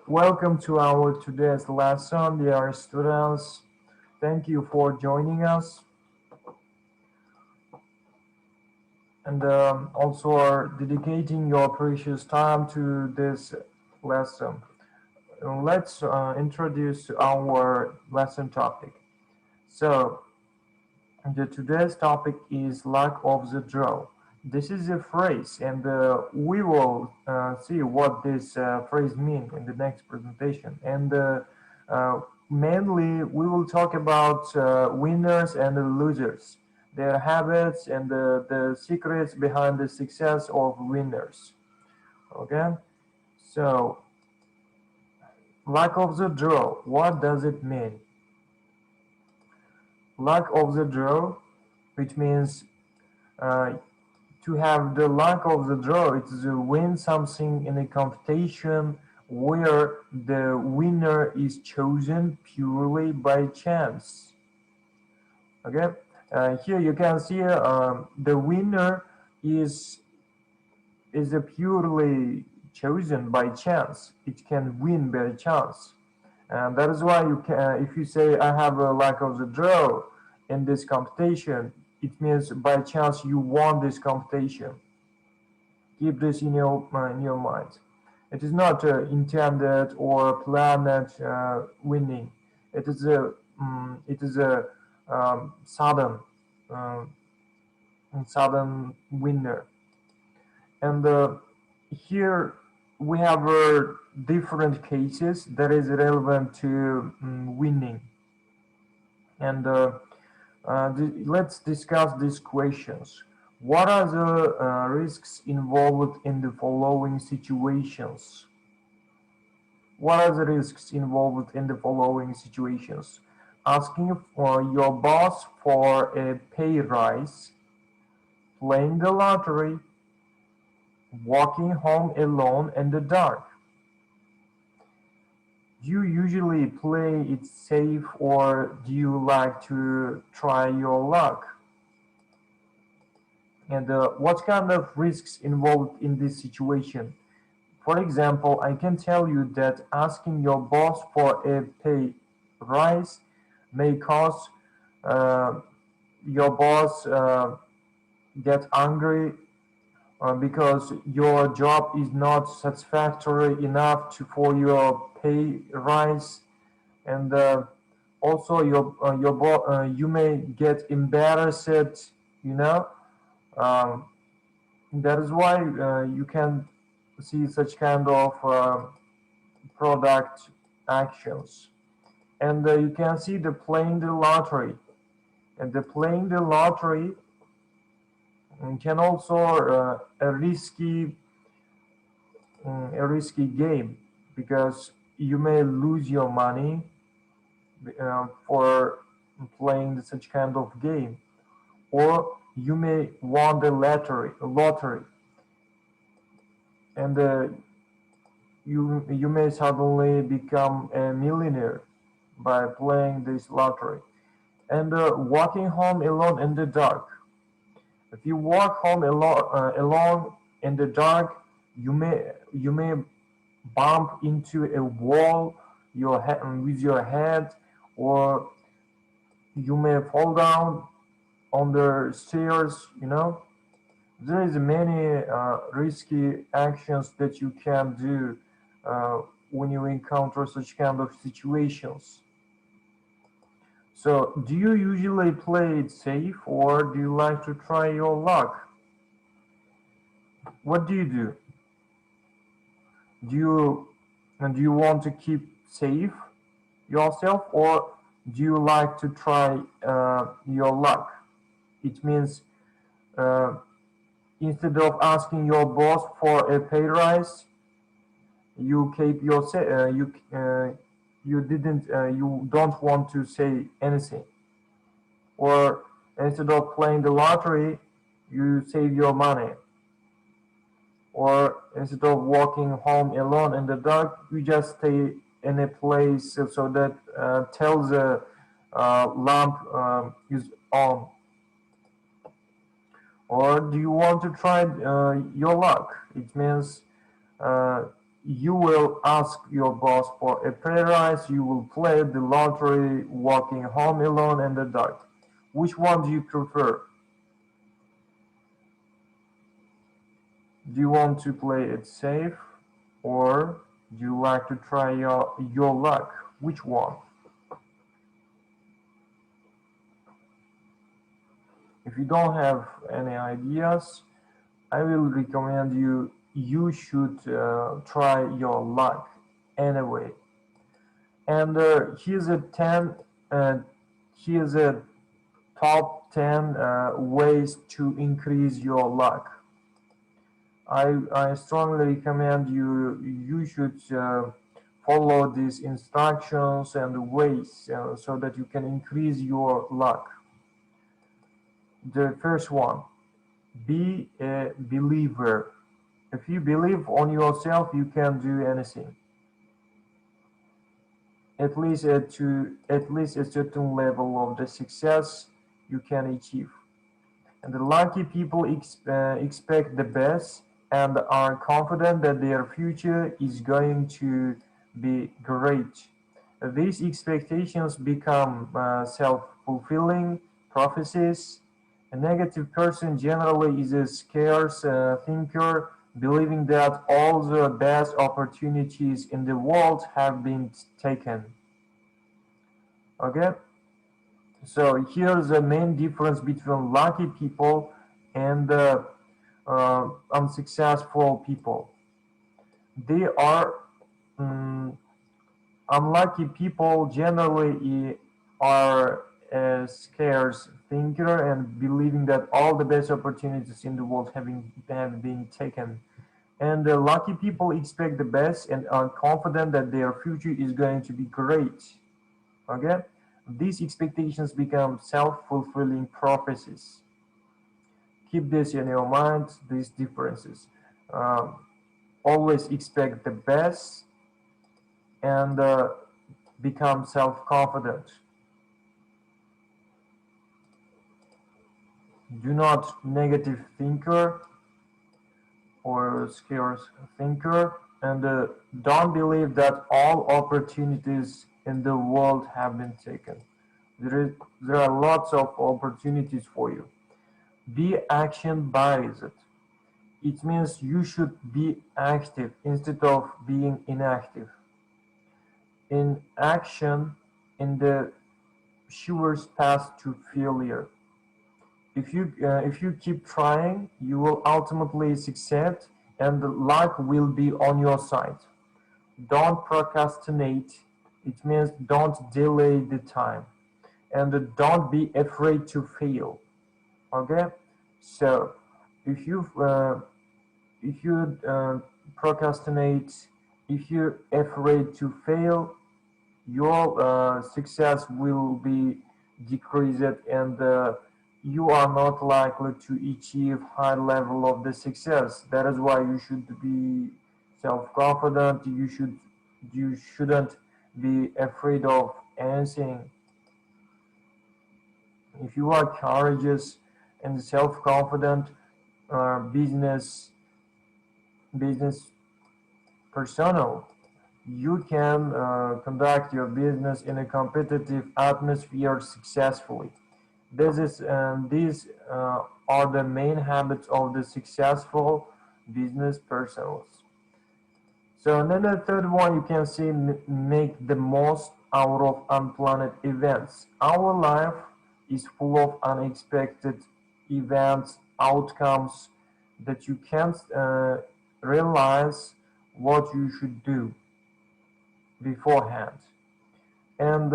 Welcome to our today's lesson, dear students. Thank you for joining us and also are dedicating your precious time to this lesson. Let's introduce our lesson topic. So, today's topic is lack of the draw. This is a phrase, and we will see what this phrase means in the next presentation. And mainly, we will talk about winners and the losers, their habits, and the secrets behind the success of winners. Okay, so lack of the draw. What does it mean? Lack of the draw, which means uh, to have the luck of the draw, it's to win something in a competition where the winner is chosen purely by chance. Okay, here you can see the winner is is a purely chosen by chance. It can win by chance, and that is why you can. If you say I have a lack of the draw in this competition, it means by chance you won this competition. Keep this in your mind. It is not intended or planned winning. It is a sudden uh, sudden winner. And here we have different cases that is relevant to winning. And let's discuss these questions. What are the risks involved in the following situations? What are the risks involved in the following situations? Asking for your boss for a pay rise, playing the lottery, walking home alone in the dark. Do you usually play it safe or do you like to try your luck? And what kind of risks involved in this situation? For example, I can tell you that asking your boss for a pay rise may cause uh, your boss get angry because your job is not satisfactory enough for your pay rise, and also you may get embarrassed, you know. Um, that is why you can see such kind of product actions. And you can see the playing the lottery. And the playing the lottery can also a risky game because you may lose your money for playing such kind of game, or you may won the lottery, and you may suddenly become a millionaire by playing this lottery. And walking home alone in the dark. If you walk home alone in the dark, you may bump into a wall with your head, or you may fall down on the stairs. There is many risky actions that you can do when you encounter such kind of situations. So, do you usually play it safe or do you like to try your luck? What do you do? Do you want to keep safe yourself, or do you like to try your luck? It means uh, instead of asking your boss for a pay rise, you keep your you don't want to say anything, or instead of playing the lottery, you save your money, or instead of walking home alone in the dark, you just stay in a place so that till the lamp is on. Or do you want to try your luck? It means uh, You will ask your boss for a pay rise, you will play the lottery, walking home alone in the dark. Which one do you prefer? Do you want to play it safe, or do you like to try your luck? Which one? If you don't have any ideas, I will recommend you should try your luck anyway. And here's a 10 uh, here's a top 10 ways to increase your luck. I strongly recommend you should follow these instructions and ways so that you can increase your luck. The first one, be a believer. If you believe on yourself, you can do anything. At least a certain level of the success you can achieve. And the lucky people expect the best and are confident that their future is going to be great. These expectations become self-fulfilling prophecies. A negative person generally is a scarce thinker, believing that all the best opportunities in the world have been taken. Okay? So here's the main difference between lucky people and unsuccessful people. They are um, unlucky people generally are a scarce thinker and believing that all the best opportunities in the world have been taken. And the lucky people expect the best and are confident that their future is going to be great. Okay? These expectations become self-fulfilling prophecies. Keep this in your mind, these differences. Um, Always expect the best and become self-confident. Do not negative thinker or scarce thinker, and don't believe that all opportunities in the world have been taken. There are lots of opportunities for you. Be action based. It means you should be active instead of being inactive. In action, in the surest path to failure. If you keep trying, you will ultimately succeed, and the luck will be on your side. Don't procrastinate. It means don't delay the time, and don't be afraid to fail. Okay, so if you if you procrastinate, if you're afraid to fail, your success will be decreased, and you are not likely to achieve high level of the success. That is why you should be self-confident. You shouldn't be afraid of anything. If you are courageous and self-confident, business personnel, you can conduct your business in a competitive atmosphere successfully. These are the main habits of the successful business persons. So, and then the third one, you can see, make the most out of unplanned events. Our life is full of unexpected events, outcomes that you can't realize what you should do beforehand. And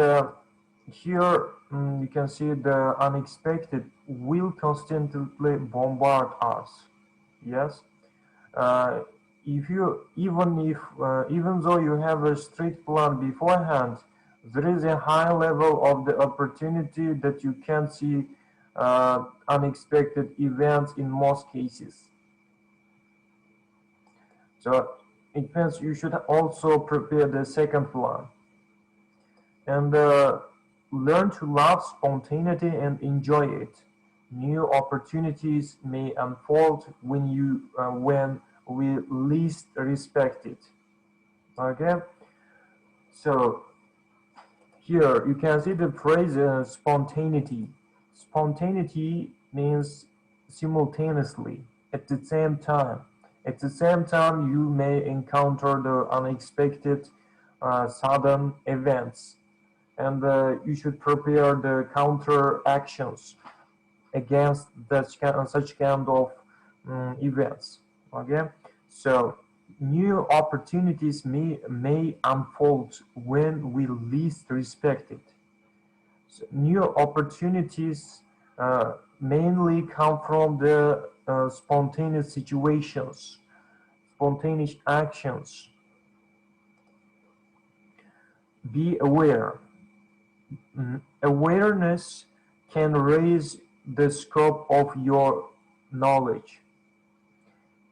here you can see the unexpected will constantly bombard us. Yes. Uh, if you even though you have a strict plan beforehand, there is a high level of the opportunity that you can see unexpected events in most cases. So it means you should also prepare the second plan and learn to love spontaneity and enjoy it. New opportunities may unfold when we least respect it. Okay, so here you can see the phrase spontaneity. Spontaneity means simultaneously, at the same time. At the same time, you may encounter the unexpected, sudden events, and you should prepare the counter actions against such kind of events. Okay, so new opportunities may unfold when we least expect it. So new opportunities mainly come from the spontaneous situations, spontaneous actions. Be aware. Awareness can raise the scope of your knowledge.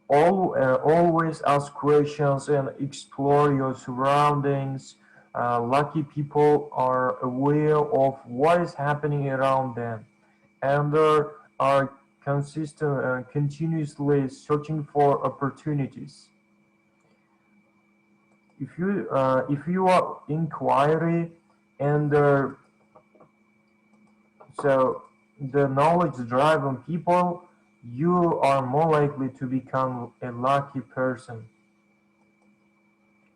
Always ask questions and explore your surroundings. Lucky people are aware of what is happening around them, and are continuously searching for opportunities. If you are inquiry and so the knowledge-driven people, you are more likely to become a lucky person.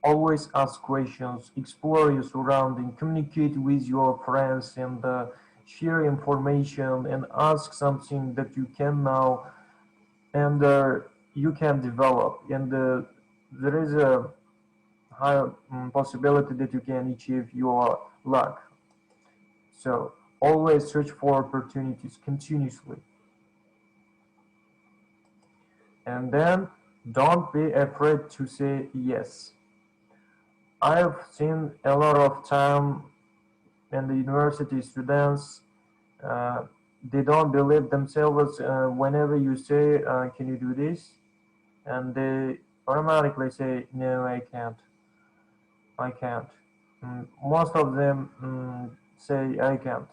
Always ask questions, explore your surrounding, communicate with your friends, and share information and ask something that you can know and you can develop. And there is a high possibility that you can achieve your luck. So always search for opportunities continuously. And then don't be afraid to say yes. I've seen a lot of time in the university students, uh, they don't believe themselves whenever you say, can you do this? And they automatically say, no, I can't. I can't. Most of them say, I can't.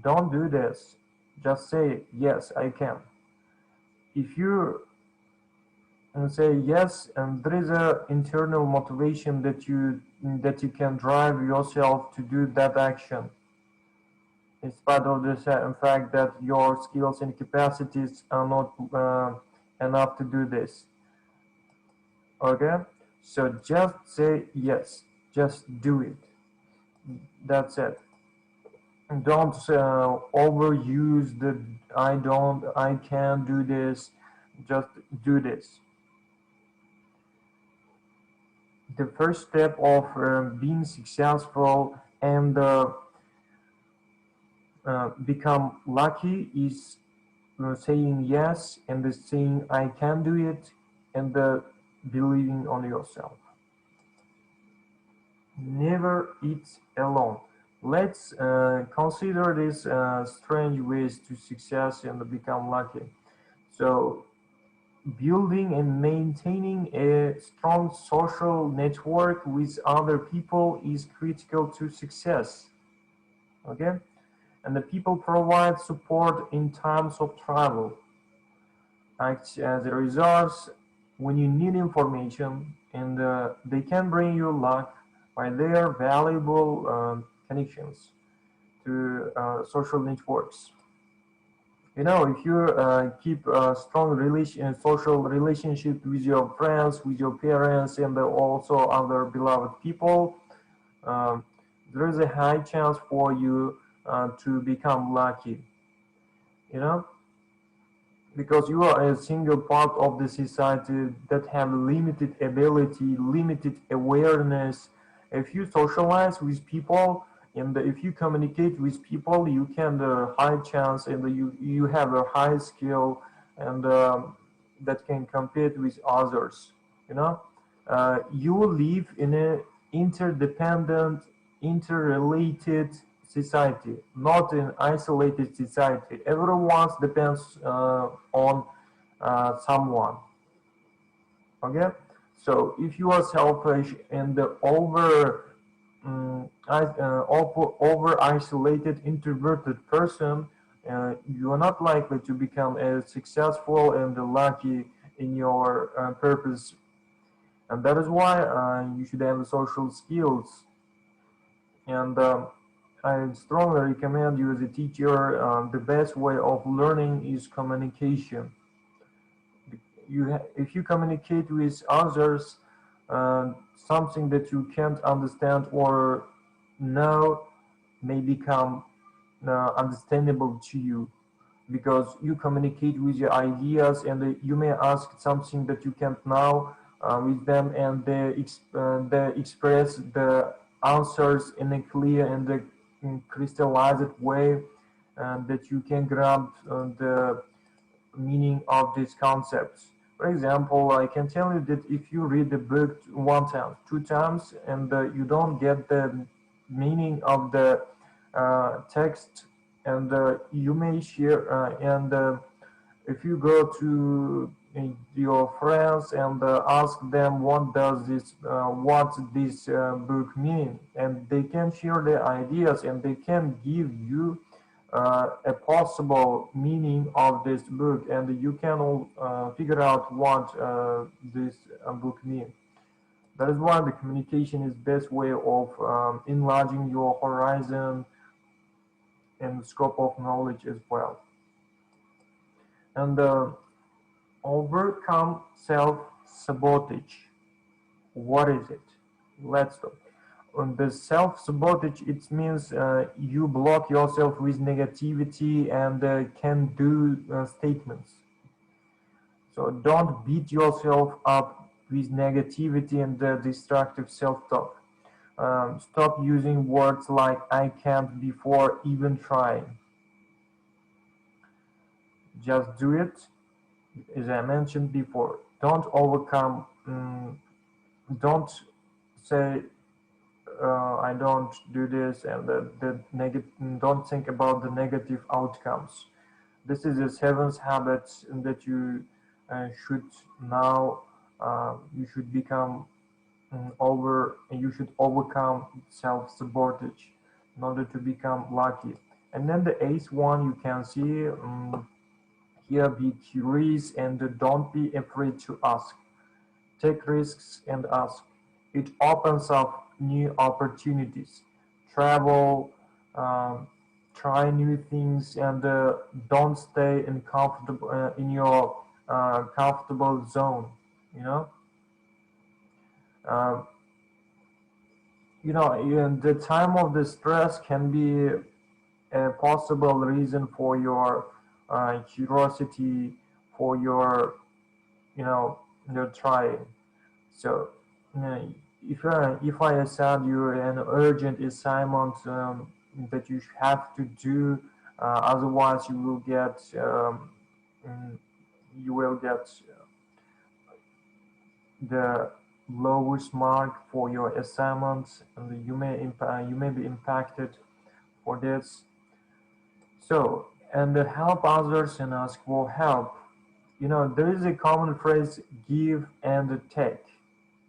Don't do this. Just say, yes, I can. If you say yes, and there is a internal motivation that you can drive yourself to do that action, in spite of the fact that your skills and capacities are not enough to do this. Okay, so just say yes, just do it. That's it. Don't overuse the I can't do this. Just do this. The first step of being successful and become lucky is saying yes and saying I can do it and believing on yourself. Never eat alone. Let's consider these strange ways to success and become lucky. So building and maintaining a strong social network with other people is critical to success. Okay, and the people provide support in times of trouble, act as a resource when you need information, and they can bring you luck by their valuable connections to social networks. If you keep a strong social relationship with your friends, with your parents, and also other beloved people, um, there is a high chance for you to become lucky. You know, because you are a single part of the society that have limited ability, limited awareness. If you socialize with people and if you communicate with people, you can high chance and you have a high skill and that can compete with others. You know, you live in a interdependent, interrelated society, not an isolated society. Everyone depends on someone. Okay, so if you are selfish and over isolated, introverted person, you are not likely to become as successful and lucky in your purpose And that is why you should have social skills. And I strongly recommend you as a teacher, the best way of learning is communication. If you communicate with others, something that you can't understand or know may become understandable to you, because you communicate with your ideas, and you may ask something that you can't now with them, and they express the answers in a clear and a crystallized way, that you can grab the meaning of these concepts. For example, I can tell you that if you read the book one time, two times, and you don't get the meaning of the text, and you may share, and if you go to your friends and ask them what this book mean, and they can share their ideas, and they can give you a possible meaning of this book, and you can all figure out what this book means. That is why the communication is best way of enlarging your horizon and scope of knowledge as well. And overcome self-sabotage. What is it? Let's talk. On the self-sabotage, it means you block yourself with negativity and can-do statements. So don't beat yourself up with negativity and destructive self-talk. Stop using words like "I can't" before even trying. Just do it, as I mentioned before. Don't overcome. Don't say I don't do this, and don't think about the negative outcomes. This is a seventh habit that you should now you should become you should overcome self-sabotage in order to become lucky. And then the eighth one you can see here: be curious and don't be afraid to ask. Take risks and ask. It opens up new opportunities. Travel, um, try new things, and don't stay in your comfortable zone. You know, uh, even the time of the stress can be a possible reason for your curiosity, for your your trying. So, uh, if I assign you an urgent assignment that you have to do, otherwise mm, you will get the lowest mark for your assignments, and you may be impacted for this. So, and help others and ask for help. There is a common phrase: give and take.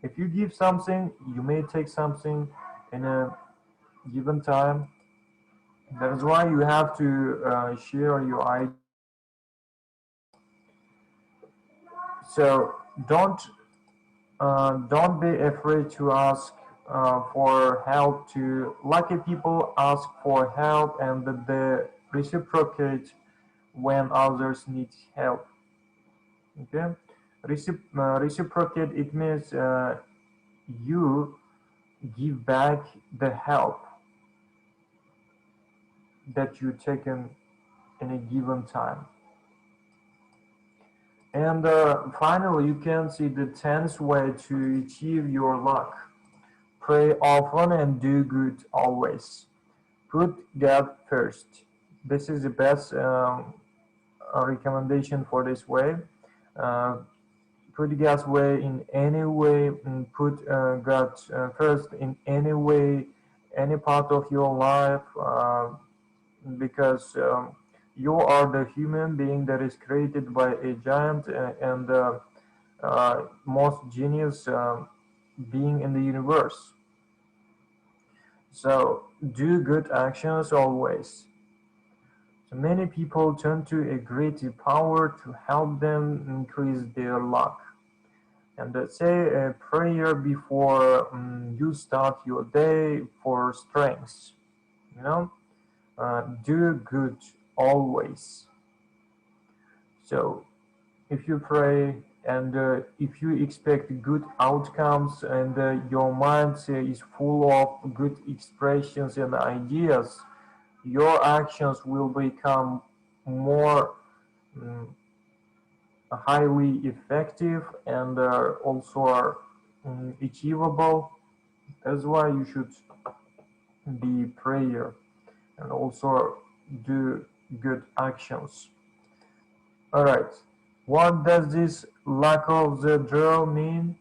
If you give something, you may take something in a given time. That is why you have to share your idea. So don't be afraid to ask for help. To lucky people ask for help, and they reciprocate when others need help. Okay, reciprocate. It means you give back the help that you taken in a given time. And finally, you can see the 10th way to achieve your luck. Pray often and do good always. Put God first. This is the best recommendation for this way. Uh, put God's way in any way, and put God first in any way, any part of your life. Because you are the human being that is created by a giant and most genius being in the universe. So do good actions always. So many people turn to a greater power to help them increase their luck. And say a prayer before you start your day for strength. You know, do good always. So if you pray and if you expect good outcomes and your mind is full of good expressions and ideas, your actions will become more um, highly effective and also are achievable. That's why you should be prayer and also do good actions. All right. What does this lack of the draw mean?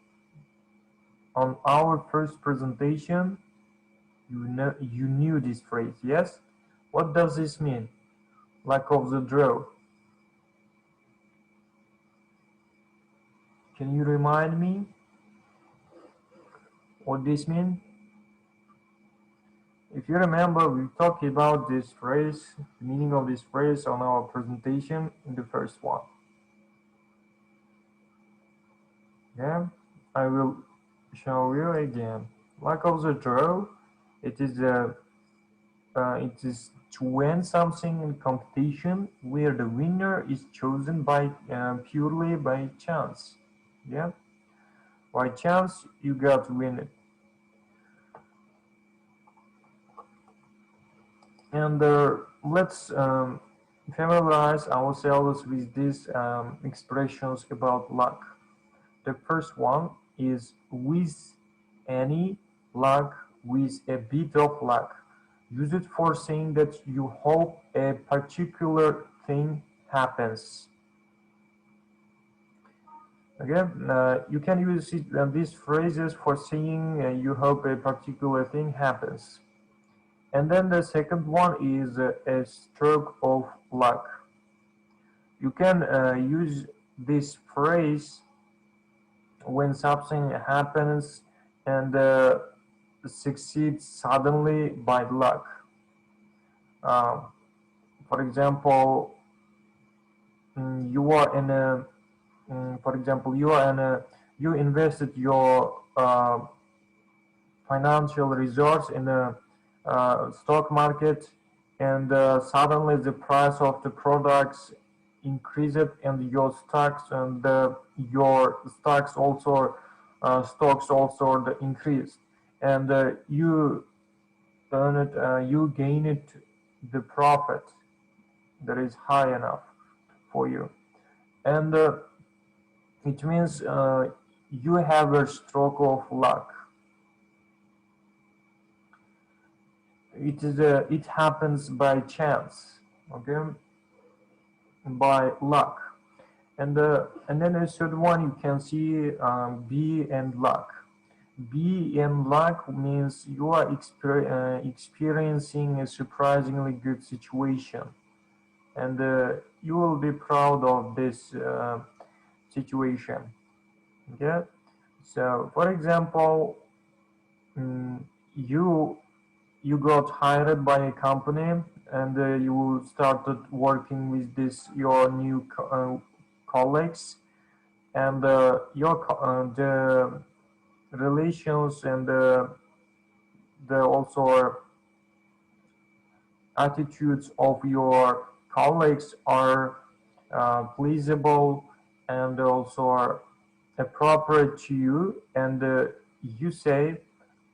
On our first presentation, you knew this phrase, yes? What does this mean? Lack of the draw. Can you remind me what this means? If you remember, we talked about this phrase, the meaning of this phrase on our presentation in the first one. Yeah, I will show you again. Lack of the draw, it is to win something in competition where the winner is chosen by purely by chance. Yeah, by chance you got to win it. And let's familiarize ourselves with these expressions about luck. The first one is with any luck, with a bit of luck. Use it for saying that you hope a particular thing happens. Again, you can use these phrases for saying you hope a particular thing happens. And then the second one is a stroke of luck. You can use this phrase when something happens and succeeds suddenly by luck. Um, for example, you are in a, for example, you are in a, you invested your financial resource in a stock market, and suddenly the price of the products increased, and your stocks and your stocks also stocks also increased, and you earn it, you gain it the profit that is high enough for you, and it means you have a stroke of luck. It happens by chance, okay, by luck. And then the third one you can see be and luck. Be and luck means you are experiencing a surprisingly good situation, and you will be proud of this situation. Okay, so for example, you you got hired by a company, and you started working with this your new colleagues, and the relations and the also attitudes of your colleagues are pleasable and also are appropriate to you, and you say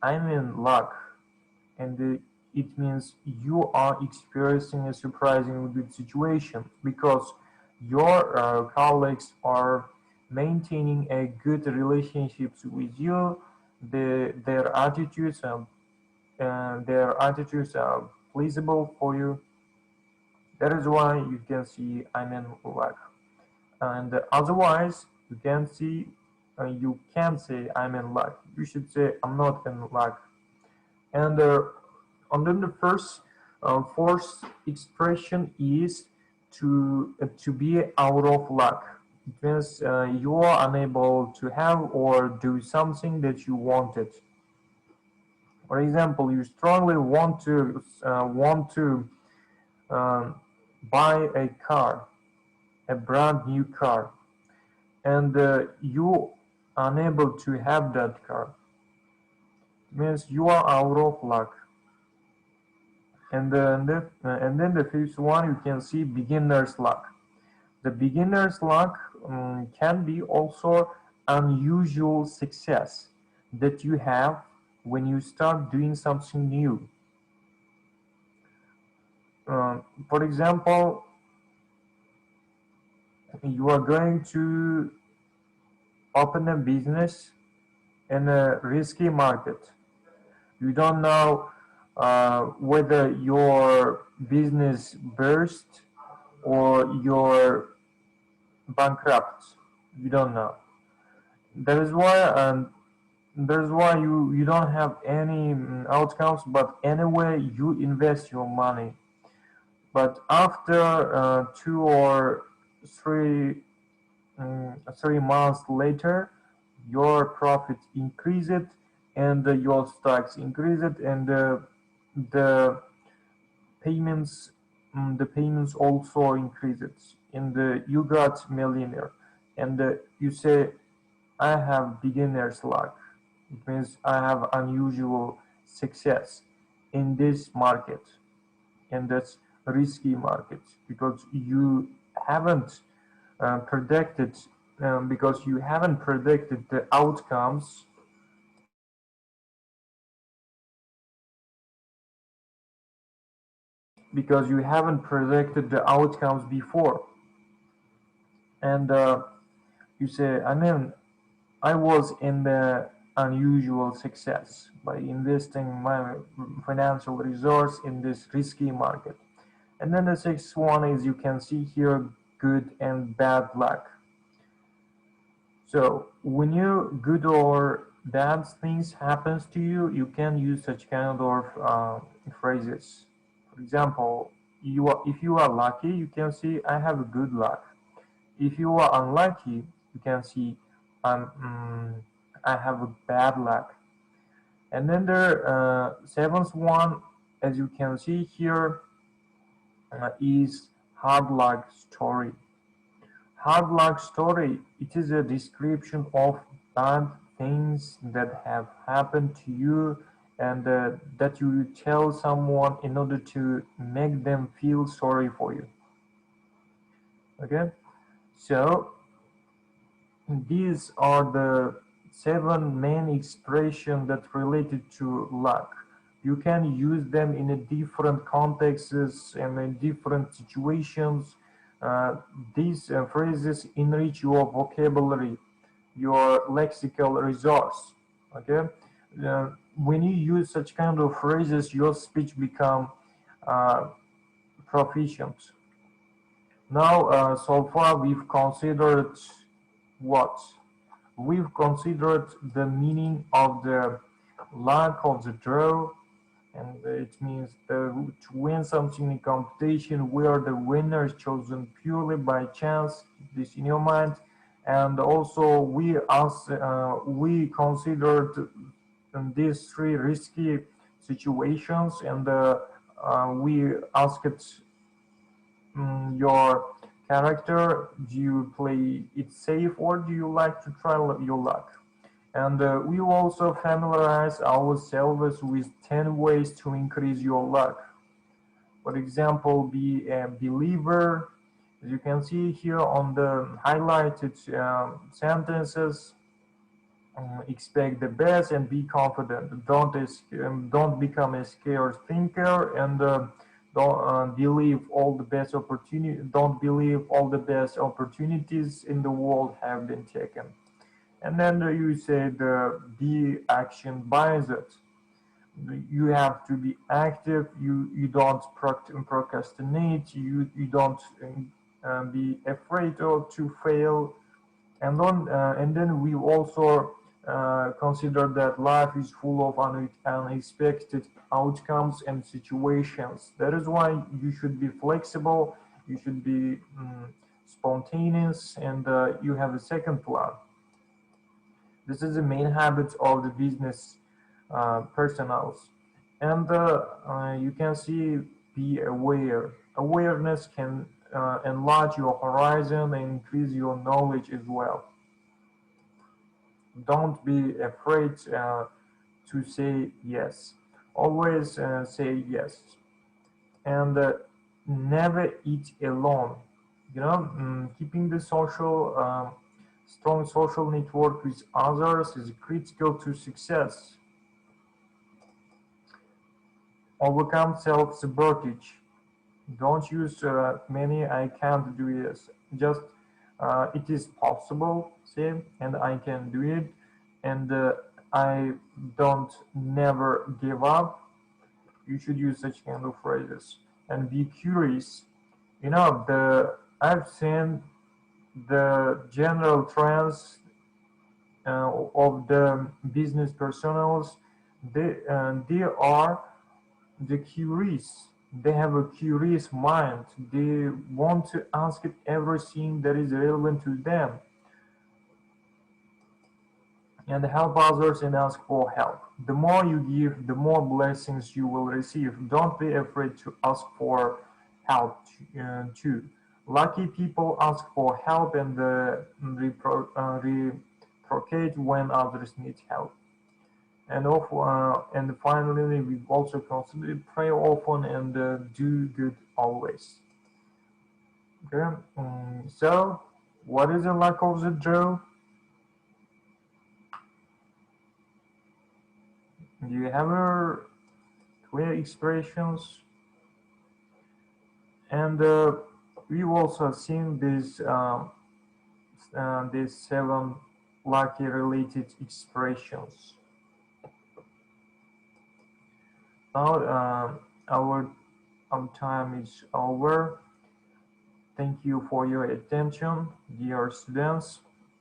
I'm in luck, and it means you are experiencing a surprisingly good situation because your colleagues are maintaining a good relationships with you. Their attitudes are pleasable for you. That is why you can see I'm in luck. And otherwise, you can say I'm in luck. You should say I'm not in luck. And then the fourth expression is to be out of luck. It means you are unable to have or do something that you wanted. For example, you strongly want to um, buy a car, a brand new car, and unable to have that car, means you are out of luck. And then the fifth one, you can see beginner's luck. The beginner's luck can be also unusual success that you have when you start doing something new. For example, you are going to open a business in a risky market. You don't know whether your business burst or you're bankrupt. You don't know. That is why, you don't have any outcomes. But anyway, you invest your money. But after 2 or 3 months later, your profit increased and your stocks increased, and the payments the payments also increased, and you got millionaire. And you say, I have beginner's luck. It means I have unusual success in this market, and that's risky market, because you haven't predicted the outcomes, before. And you say, I was in the unusual success by investing my financial resource in this risky market. And then the sixth one is, you can see here, good and bad luck. So when you good or bad things happens to you, you can use such kind of phrases. For example, if you are lucky, you can say, I have a good luck. If you are unlucky, you can see, um, mm, I have a bad luck. And then the seventh one, as you can see here, is hard luck story. Hard luck story, it is a description of bad things that have happened to you, and that you tell someone in order to make them feel sorry for you. Okay, so these are the seven main expressions that related to luck. You can use them in a different contexts and in different situations. Uh, these phrases enrich your vocabulary, your lexical resource. Okay, when you use such kind of phrases, your speech become uh, proficient. Now, so far we've considered what? We've considered the meaning of the luck of the draw, and it means to win something in competition where the winner is chosen purely by chance. Keep this in your mind. And also we considered these three risky situations, and we asked your character, do you play it safe or do you like to try your luck? And we also familiarize ourselves with 10 ways to increase your luck. For example, be a believer. As you can see here on the highlighted sentences, expect the best and be confident. Don't become a scared thinker, and don't believe all the best opportunity. Don't believe all the best opportunities in the world have been taken. And then you say the be action biased. You have to be active. You don't procrastinate. You don't be afraid to fail. And then we also consider that life is full of unexpected outcomes and situations. That is why you should be flexible, you should be spontaneous, and you have a second plan. This is the main habit of the business personals. And you can see, be aware. Awareness can enlarge your horizon and increase your knowledge as well. Don't be afraid to say yes. Always say yes. And never eat alone. Keeping the strong social network with others is critical to success. Overcome self-sabotage. Don't use many I can't do this. Just it is possible, say, and I can do it, and I don't never give up. You should use such kind of phrases and be curious. The I've seen the general trends of the business personnels. They are the curious. They have a curious mind. They want to ask everything that is relevant to them and help others and ask for help. The more you give, the more blessings you will receive. Don't be afraid to ask for help too. Lucky people ask for help and reciprocate when others need help. And finally, we also consider pray often and do good always. Okay. So, what is the lack of the draw? Do you have a clear expressions? And we've also seen these 7 lucky related expressions. Now our time is over. Thank you for your attention, dear students.